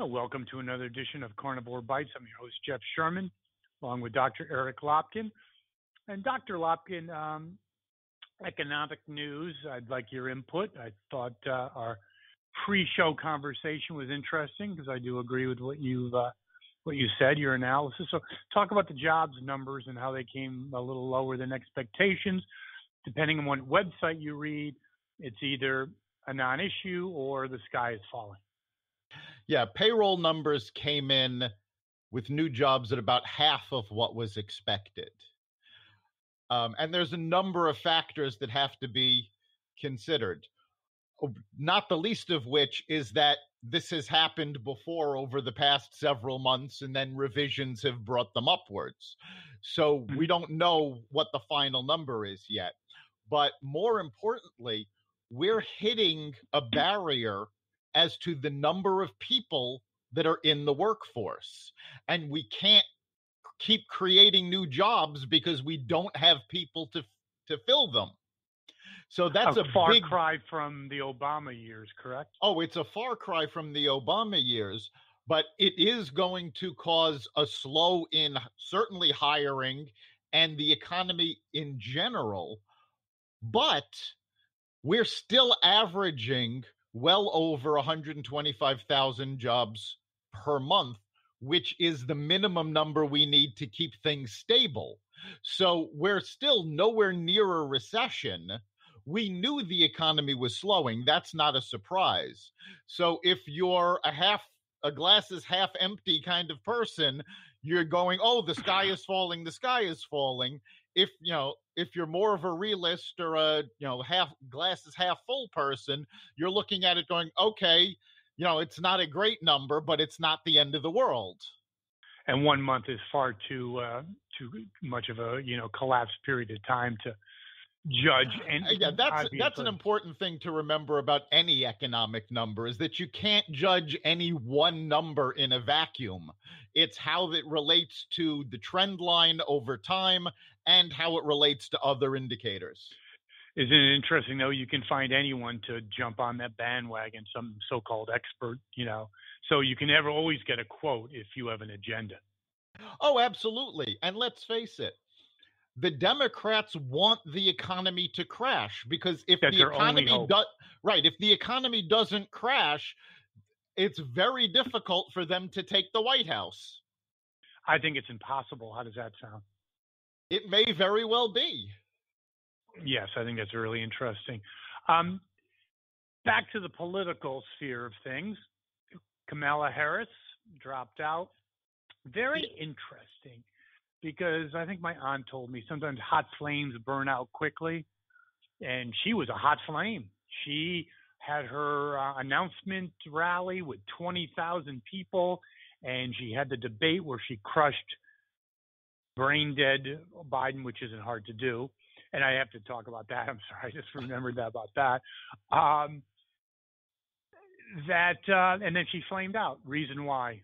Well, welcome to another edition of Carnivore Bites. I'm your host, Jeff Sherman, along with Dr. Eric Lopkin. And Dr. Lopkin, economic news, I'd like your input. I thought our pre-show conversation was interesting because I do agree with what you said, your analysis. So talk about the jobs numbers and how they came a little lower than expectations. Depending on what website you read, it's either a non-issue or the sky is falling. Yeah, payroll numbers came in with new jobs at about half of what was expected. And there's a number of factors that have to be considered, not the least of which is that this has happened before over the past several months, and then revisions have brought them upwards. So we don't know what the final number is yet. But more importantly, we're hitting a barrier as to the number of people that are in the workforce. And we can't keep creating new jobs because we don't have people to fill them. So that's a far big cry from the Obama years, correct? Oh, it's a far cry from the Obama years, but it is going to cause a slow in certainly hiring and the economy in general. But we're still averaging well over 125,000 jobs per month, which is the minimum number we need to keep things stable. So we're still nowhere near a recession. We knew the economy was slowing. That's not a surprise. So if you're a glass is half empty kind of person, you're going, oh, the sky is falling, the sky is falling. If you're more of a realist or a half glass is half full person, you're looking at it going, okay, it's not a great number, but it's not the end of the world. And 1 month is far too much of a collapsed period of time to judge. And yeah, that's an important thing to remember about any economic number, is that you can't judge any one number in a vacuum. It's how it relates to the trend line over time and how it relates to other indicators. Isn't it interesting, though? You can find anyone to jump on that bandwagon, some so-called expert, so you can always get a quote if you have an agenda. Oh, absolutely. And let's face it, the Democrats want the economy to crash, because if the economy doesn't crash, it's very difficult for them to take the White House. I think it's impossible. How does that sound? It may very well be. Yes, I think that's really interesting. Back to the political sphere of things. Kamala Harris dropped out. Very interesting, because I think my aunt told me sometimes hot flames burn out quickly, and she was a hot flame. She had her announcement rally with 20,000 people, and she had the debate where she crushed brain-dead Biden, which isn't hard to do. And I have to talk about that. I'm sorry, I just remembered about that. And then she flamed out. Reason why?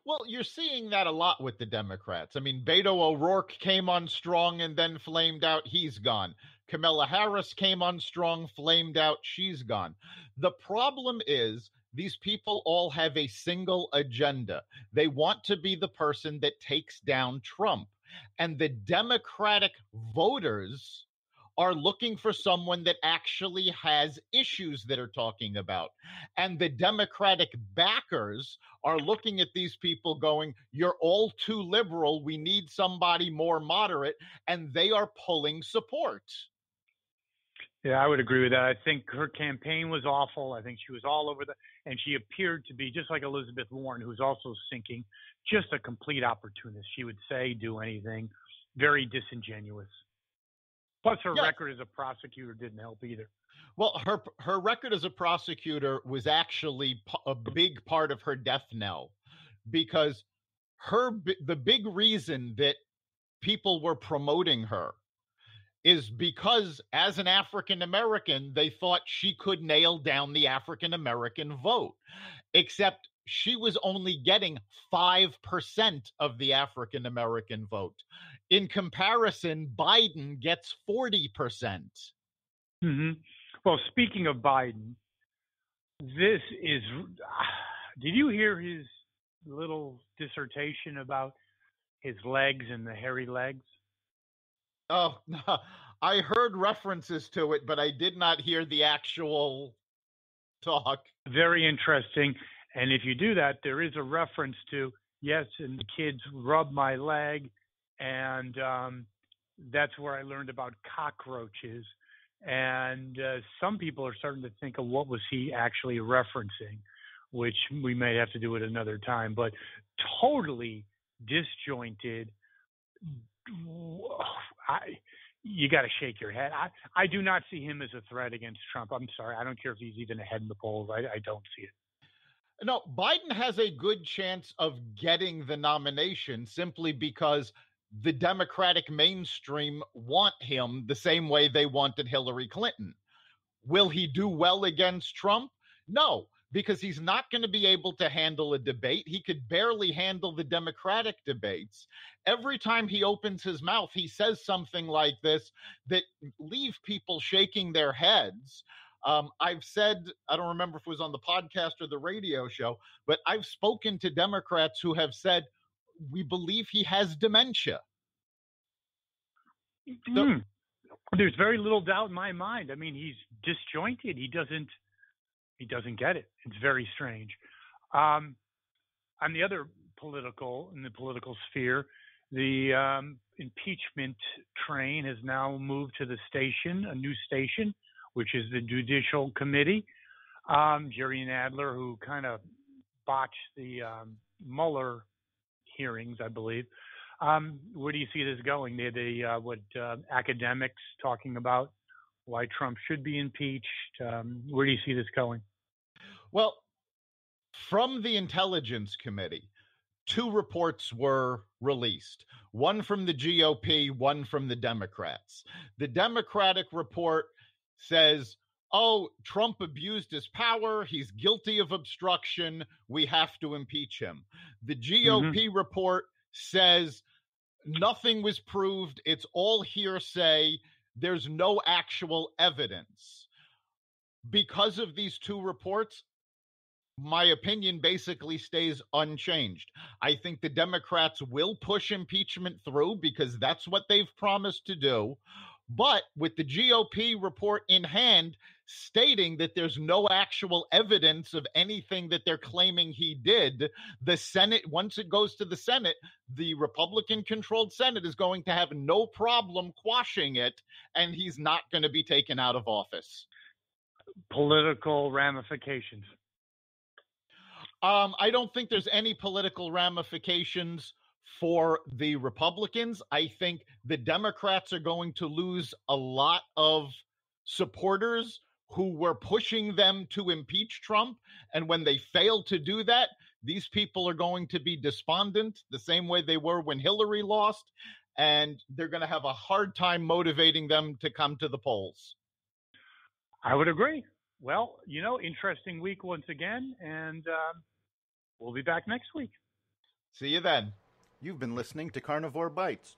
Well, you're seeing that a lot with the Democrats. I mean, Beto O'Rourke came on strong and then flamed out. He's gone. Kamala Harris came on strong, flamed out. She's gone. The problem is these people all have a single agenda. They want to be the person that takes down Trump. And the Democratic voters are looking for someone that actually has issues that are talking about. And the Democratic backers are looking at these people going, you're all too liberal. We need somebody more moderate. And they are pulling support. Yeah, I would agree with that. I think her campaign was awful. I think she was all over and she appeared to be just like Elizabeth Warren, who's also sinking, just a complete opportunist. She would say, do anything, very disingenuous. Plus, her record as a prosecutor didn't help either. Well, her record as a prosecutor was actually a big part of her death knell, because the big reason that people were promoting her is because as an African American, they thought she could nail down the African American vote, except she was only getting 5% of the African American vote. In comparison, Biden gets 40%. Mm-hmm. Well, speaking of Biden, this is Did you hear his little dissertation about his legs and the hairy legs? Oh, I heard references to it, but I did not hear the actual talk. Very interesting. And if you do that, there is a reference to, yes, and the kids rub my leg, and that's where I learned about cockroaches. And some people are starting to think of what was he actually referencing, which we may have to do at another time, but totally disjointed. You got to shake your head. I do not see him as a threat against Trump. I'm sorry. I don't care if he's even ahead in the polls. I don't see it. No, Biden has a good chance of getting the nomination simply because the Democratic mainstream want him the same way they wanted Hillary Clinton. Will he do well against Trump? No, because he's not going to be able to handle a debate. He could barely handle the Democratic debates. Every time he opens his mouth, he says something like this that leave people shaking their heads. I've said, I don't remember if it was on the podcast or the radio show, but I've spoken to Democrats who have said, we believe he has dementia. There's very little doubt in my mind. I mean, he's disjointed. He doesn't get it. It's very strange. On the other in the political sphere, the impeachment train has now moved to the station, a new station, which is the Judicial Committee. Jerry Nadler, who kind of botched the Mueller hearings, I believe. Where do you see this going? Academics talking about why Trump should be impeached. Where do you see this going? Well, from the Intelligence Committee, 2 reports were released, one from the GOP, one from the Democrats. The Democratic report says, Trump abused his power. He's guilty of obstruction. We have to impeach him. The GOP report says nothing was proved. It's all hearsay. There's no actual evidence. Because of these 2 reports, my opinion basically stays unchanged. I think the Democrats will push impeachment through because that's what they've promised to do. But with the GOP report in hand stating that there's no actual evidence of anything that they're claiming he did, the Senate, once it goes to the Senate, the Republican-controlled Senate is going to have no problem quashing it, and he's not going to be taken out of office. Political ramifications. I don't think there's any political ramifications for the Republicans. I think the Democrats are going to lose a lot of supporters who were pushing them to impeach Trump. And when they fail to do that, these people are going to be despondent the same way they were when Hillary lost. And they're going to have a hard time motivating them to come to the polls. I would agree. Well, interesting week once again. And we'll be back next week. See you then. You've been listening to Carnivore Bites,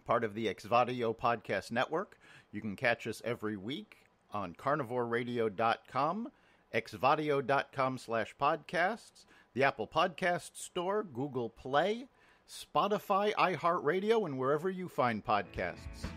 part of the Exvadio podcast network. You can catch us every week on carnivoreradio.com, exvadio.com/podcasts, the Apple Podcast Store, Google Play, Spotify, iHeartRadio, and wherever you find podcasts.